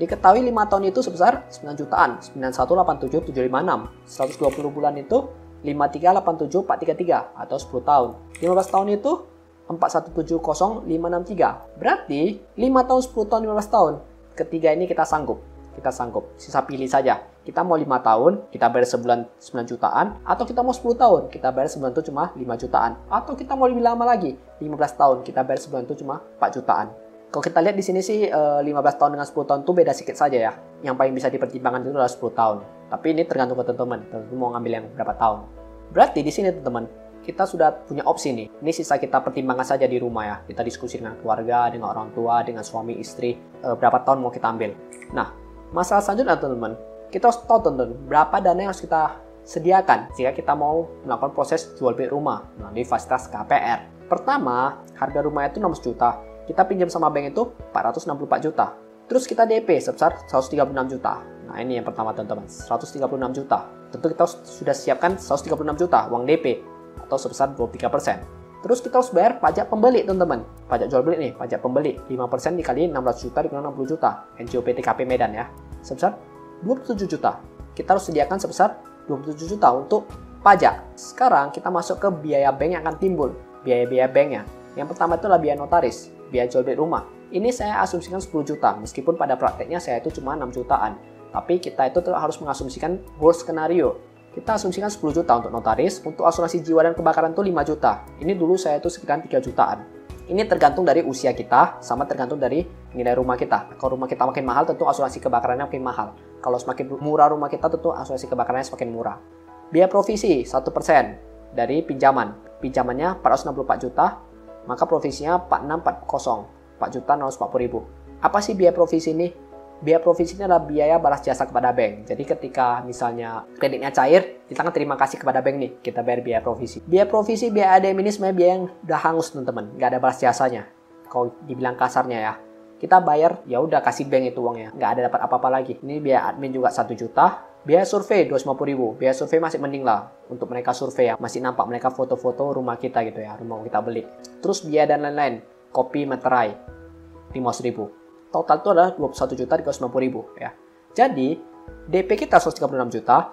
Diketahui 5 tahun itu sebesar 9 jutaan, 9187756. 120 bulan itu 5387433 atau 10 tahun. 15 tahun itu 4170563. Berarti 5 tahun, 10 tahun, 15 tahun. Ketiga ini kita sanggup. Sisa pilih saja. Kita mau 5 tahun, kita bayar sebulan 9 jutaan, atau kita mau 10 tahun, kita bayar sebulan itu cuma 5 jutaan, atau kita mau lebih lama lagi, 15 tahun, kita bayar sebulan itu cuma 4 jutaan. Kalau kita lihat di sini sih 15 tahun dengan 10 tahun itu beda sedikit saja ya. Yang paling bisa dipertimbangkan itu adalah 10 tahun. Tapi ini tergantung ke teman-teman mau ngambil yang berapa tahun. Berarti di sini teman-teman, kita sudah punya opsi nih. Ini sisa kita pertimbangkan saja di rumah ya. Kita diskusi dengan keluarga, dengan orang tua, dengan suami, istri, berapa tahun mau kita ambil. Nah, masalah selanjutnya teman-teman, kita harus tahu teman-teman berapa dana yang harus kita sediakan jika kita mau melakukan proses jual beli rumah melalui fasilitas KPR. Pertama, harga rumah itu 16 juta. Kita pinjam sama bank itu 464 juta. Terus kita DP sebesar 136 juta. Nah, ini yang pertama teman-teman, 136 juta. Tentu kita sudah siapkan 136 juta uang DP. atau sebesar 23%. Terus kita harus bayar pajak pembeli teman-teman. Pajak jual beli nih, pajak pembeli 5% dikali 16 juta dikali 60 juta. NJOP TKP Medan ya. Sebesar 27 juta. Kita harus sediakan sebesar 27 juta untuk pajak. Sekarang kita masuk ke biaya bank yang akan timbul. Biaya-biaya banknya. Yang pertama itu adalah biaya notaris, biaya jual beli rumah. Ini saya asumsikan 10 juta, meskipun pada prakteknya saya itu cuma 6 jutaan. Tapi kita itu harus mengasumsikan worst scenario. Kita asumsikan 10 juta untuk notaris, untuk asuransi jiwa dan kebakaran itu 5 juta. Ini dulu saya itu sekitar 3 jutaan. Ini tergantung dari usia kita, sama tergantung dari nilai rumah kita. Kalau rumah kita makin mahal, tentu asuransi kebakarannya makin mahal. Kalau semakin murah rumah kita, tentu asuransi kebakarannya semakin murah. Biaya provisi 1% dari pinjaman. Pinjamannya 464 juta, maka provisinya 4640, 4.040.000. Apa sih biaya provisi ini? Biaya provisi ini adalah biaya balas jasa kepada bank. Jadi ketika misalnya kreditnya cair, kita kan terima kasih kepada bank nih, kita bayar biaya provisi. Biaya provisi, biaya ADM ini sebenarnya biaya yang udah hangus teman-teman, nggak ada balas jasanya. Kalau dibilang kasarnya ya, kita bayar ya udah kasih bank itu uangnya, nggak ada dapat apa-apa lagi. Ini biaya admin juga 1 juta. Biaya survei 250.000. Biaya survei masih mending lah untuk mereka survei ya, masih nampak mereka foto-foto rumah kita gitu ya, rumah kita beli. Terus biaya dan lain-lain, kopi meterai 500.000. Total itu adalah 21.390.000 ya. Jadi DP kita 136 juta,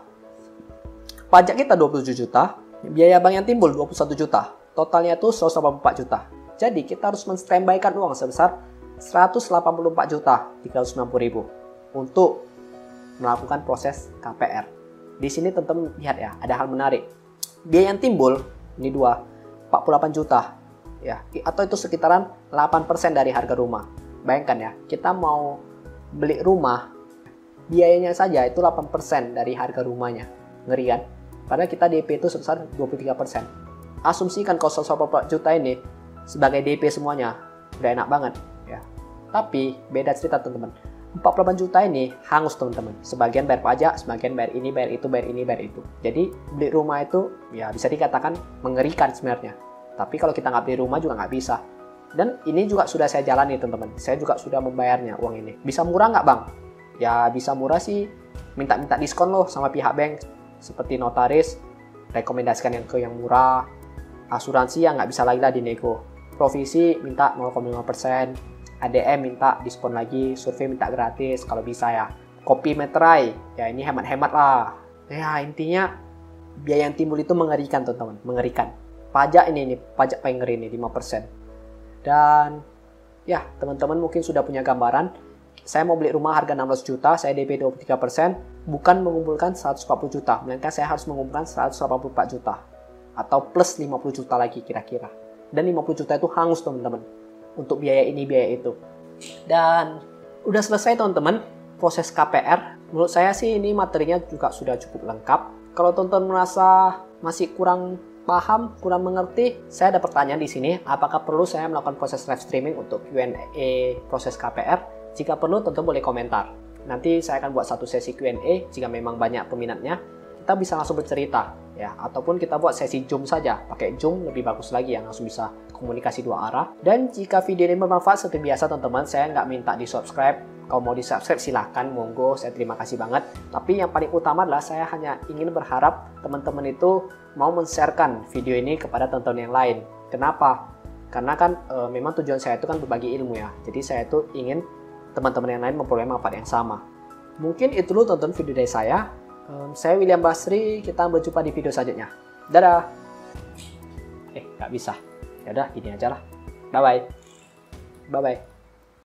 pajak kita 27 juta, biaya bank yang timbul 21 juta. Totalnya itu 184 juta. Jadi kita harus men-standby-kan uang sebesar 184.390.000 untuk melakukan proses KPR. Di sini teman-teman lihat ya, ada hal menarik. Biaya yang timbul ini 48 juta ya, atau itu sekitaran 8% dari harga rumah. Bayangkan ya, kita mau beli rumah, biayanya saja itu 8% dari harga rumahnya. Ngeri kan? Padahal kita DP itu sebesar 23%. Asumsikan kalau 184 juta ini sebagai DP semuanya, udah enak banget ya. Tapi beda cerita teman-teman. 48 juta ini hangus teman-teman. Sebagian bayar pajak, sebagian bayar ini, bayar itu, bayar ini, bayar itu. Jadi beli rumah itu ya bisa dikatakan mengerikan sebenarnya. Tapi kalau kita nggak beli rumah juga nggak bisa. Dan ini juga sudah saya jalani teman-teman. Saya juga sudah membayarnya uang ini. Bisa murah nggak bang? Ya bisa murah sih. Minta-minta diskon loh sama pihak bank. Seperti notaris, rekomendasikan yang ke yang murah. Asuransi yang nggak bisa lagi lah dinego. Provisi minta 0,5%. ADM minta diskon lagi. Survei minta gratis kalau bisa ya. Kopi meterai. Ya ini hemat-hemat lah. Ya intinya biaya yang timbul itu mengerikan teman-teman. Mengerikan. Pajak ini pajak paling ngeri ini 5%. Dan ya teman-teman mungkin sudah punya gambaran. Saya mau beli rumah harga 16 juta, saya DP 23%, bukan mengumpulkan 140 juta, melainkan saya harus mengumpulkan 184 juta. Atau plus 50 juta lagi kira-kira. Dan 50 juta itu hangus teman-teman. Untuk biaya ini, biaya itu. Dan udah selesai teman-teman proses KPR. Menurut saya sih ini materinya juga sudah cukup lengkap. Kalau teman-teman merasa masih kurang paham, kurang mengerti, saya ada pertanyaan di sini. Apakah perlu saya melakukan proses live streaming untuk Q&A proses KPR? Jika perlu, tentu boleh komentar. Nanti saya akan buat satu sesi Q&A. Jika memang banyak peminatnya, kita bisa langsung bercerita, ya. Ataupun kita buat sesi Zoom saja. Pakai Zoom lebih bagus lagi, yang langsung bisa komunikasi dua arah. Dan jika video ini bermanfaat, seperti biasa teman-teman, saya nggak minta di subscribe. Kalau mau di-subscribe silahkan, monggo, saya terima kasih banget. Tapi yang paling utama adalah saya hanya ingin berharap teman-teman itu mau men-sharekan video ini kepada teman-teman yang lain. Kenapa? Karena kan memang tujuan saya itu kan berbagi ilmu ya. Jadi saya itu ingin teman-teman yang lain memperoleh manfaat yang sama. Mungkin itu dulu teman-teman video dari saya. Saya William Basri, kita berjumpa di video selanjutnya. Dadah! Nggak bisa. Ya udah, gini aja lah. Bye-bye. Bye-bye.